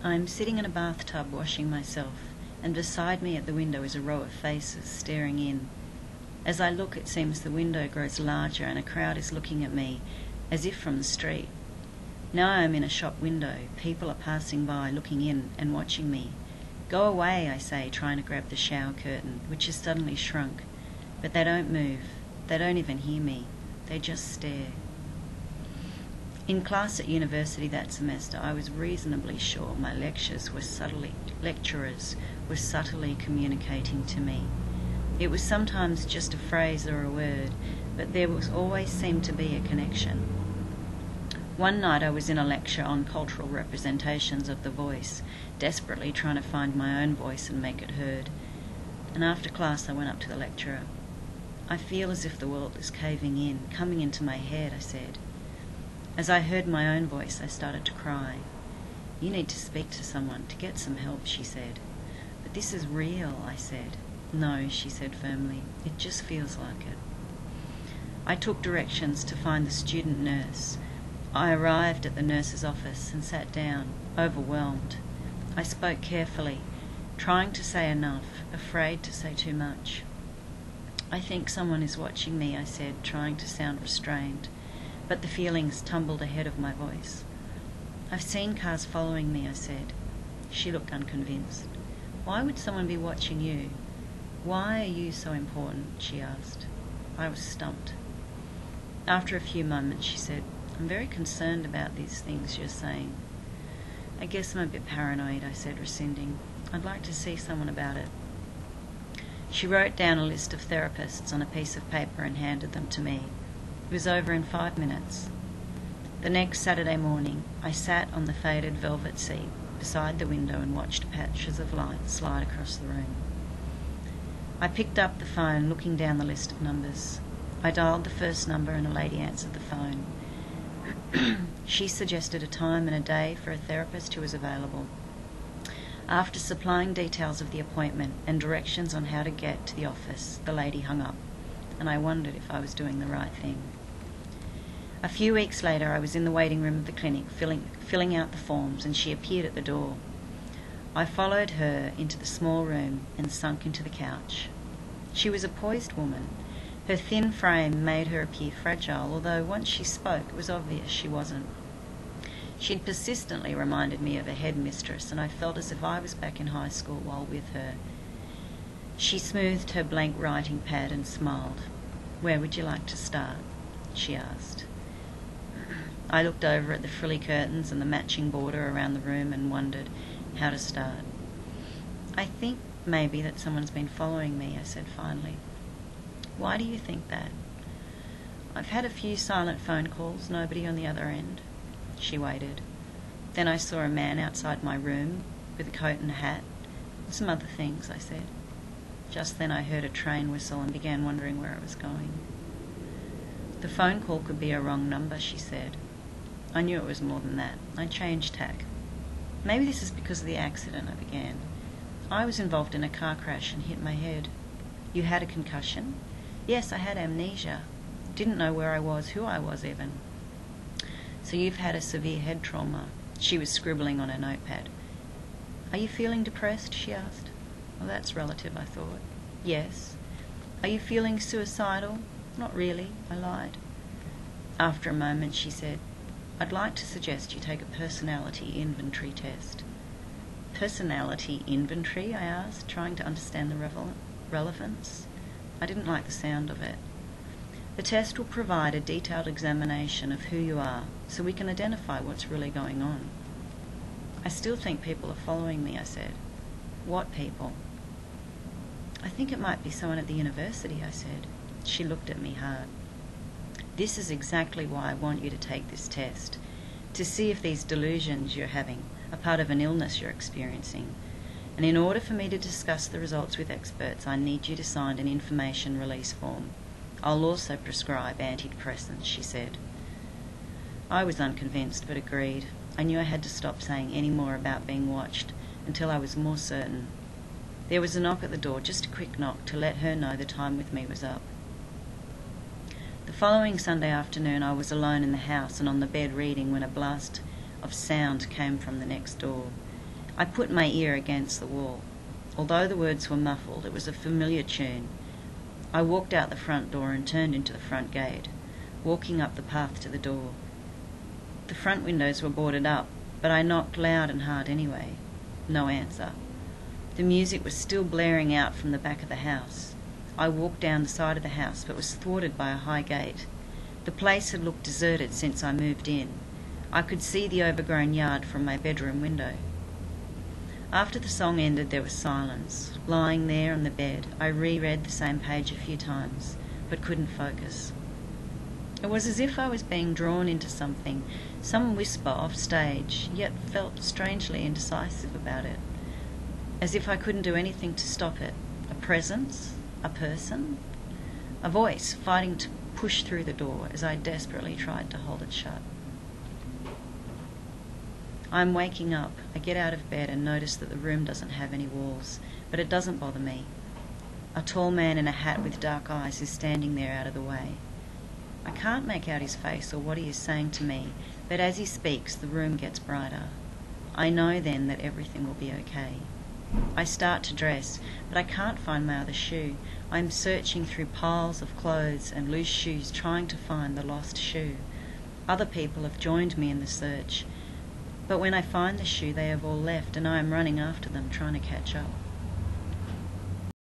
I'm sitting in a bathtub washing myself, and beside me at the window is a row of faces staring in. As I look, it seems the window grows larger and a crowd is looking at me, as if from the street. Now I am in a shop window. People are passing by, looking in and watching me. Go away, I say, trying to grab the shower curtain, which has suddenly shrunk. But they don't move. They don't even hear me. They just stare. In class at university that semester, I was reasonably sure my lecturers were subtly communicating to me. It was sometimes just a phrase or a word, but there always seemed to be a connection. One night I was in a lecture on cultural representations of the voice, desperately trying to find my own voice and make it heard. And after class I went up to the lecturer. "I feel as if the world is caving in, coming into my head," I said. As I heard my own voice, I started to cry. "You need to speak to someone, to get some help," she said. "But this is real," I said. "No," she said firmly. "It just feels like it." I took directions to find the student nurse. I arrived at the nurse's office and sat down, overwhelmed. I spoke carefully, trying to say enough, afraid to say too much. "I think someone is watching me," I said, trying to sound restrained. But the feelings tumbled ahead of my voice. "I've seen cars following me," I said. She looked unconvinced. "Why would someone be watching you? Why are you so important?" she asked. I was stumped. After a few moments, she said, "I'm very concerned about these things you're saying." "I guess I'm a bit paranoid," I said, rescinding. "I'd like to see someone about it." She wrote down a list of therapists on a piece of paper and handed them to me. It was over in 5 minutes. The next Saturday morning, I sat on the faded velvet seat beside the window and watched patches of light slide across the room. I picked up the phone, looking down the list of numbers. I dialed the first number and a lady answered the phone. She suggested a time and a day for a therapist who was available. After supplying details of the appointment and directions on how to get to the office, the lady hung up, and I wondered if I was doing the right thing. A few weeks later, I was in the waiting room of the clinic filling out the forms, and she appeared at the door. I followed her into the small room and sunk into the couch. She was a poised woman. Her thin frame made her appear fragile, although once she spoke, it was obvious she wasn't. She'd persistently reminded me of a headmistress, and I felt as if I was back in high school while with her. She smoothed her blank writing pad and smiled. "Where would you like to start?" she asked. I looked over at the frilly curtains and the matching border around the room and wondered how to start. "I think maybe that someone's been following me," I said finally. "Why do you think that?" "I've had a few silent phone calls, nobody on the other end." She waited. "Then I saw a man outside my room with a coat and a hat, and some other things," I said. Just then I heard a train whistle and began wondering where it was going. "The phone call could be a wrong number," she said. I knew it was more than that. I changed tack. "Maybe this is because of the accident," I began. "I was involved in a car crash and hit my head." "You had a concussion?" "Yes, I had amnesia. Didn't know where I was, who I was even." "So you've had a severe head trauma." She was scribbling on her notepad. "Are you feeling depressed?" she asked. Well, that's relative, I thought. "Yes." "Are you feeling suicidal?" "Not really," I lied. After a moment she said, "I'd like to suggest you take a personality inventory test." "Personality inventory?" I asked, trying to understand the relevance. I didn't like the sound of it. "The test will provide a detailed examination of who you are, so we can identify what's really going on." "I still think people are following me," I said. "What people?" "I think it might be someone at the university," I said. She looked at me hard. "This is exactly why I want you to take this test, to see if these delusions you're having are part of an illness you're experiencing. And in order for me to discuss the results with experts, I need you to sign an information release form. I'll also prescribe antidepressants," she said. I was unconvinced, but agreed. I knew I had to stop saying any more about being watched until I was more certain. There was a knock at the door, just a quick knock, to let her know the time with me was up. The following Sunday afternoon I was alone in the house and on the bed reading when a blast of sound came from the next door. I put my ear against the wall. Although the words were muffled, it was a familiar tune. I walked out the front door and turned into the front gate, walking up the path to the door. The front windows were boarded up, but I knocked loud and hard anyway. No answer. The music was still blaring out from the back of the house. I walked down the side of the house, but was thwarted by a high gate. The place had looked deserted since I moved in. I could see the overgrown yard from my bedroom window. After the song ended, there was silence. Lying there on the bed, I reread the same page a few times, but couldn't focus. It was as if I was being drawn into something, some whisper off stage, yet felt strangely indecisive about it. As if I couldn't do anything to stop it. A presence? A person? A voice fighting to push through the door as I desperately tried to hold it shut. I'm waking up. I get out of bed and notice that the room doesn't have any walls, but it doesn't bother me. A tall man in a hat with dark eyes is standing there out of the way. I can't make out his face or what he is saying to me, but as he speaks, the room gets brighter. I know then that everything will be okay. I start to dress, but I can't find my other shoe. I'm searching through piles of clothes and loose shoes, trying to find the lost shoe. Other people have joined me in the search, but when I find the shoe, they have all left, and I am running after them, trying to catch up.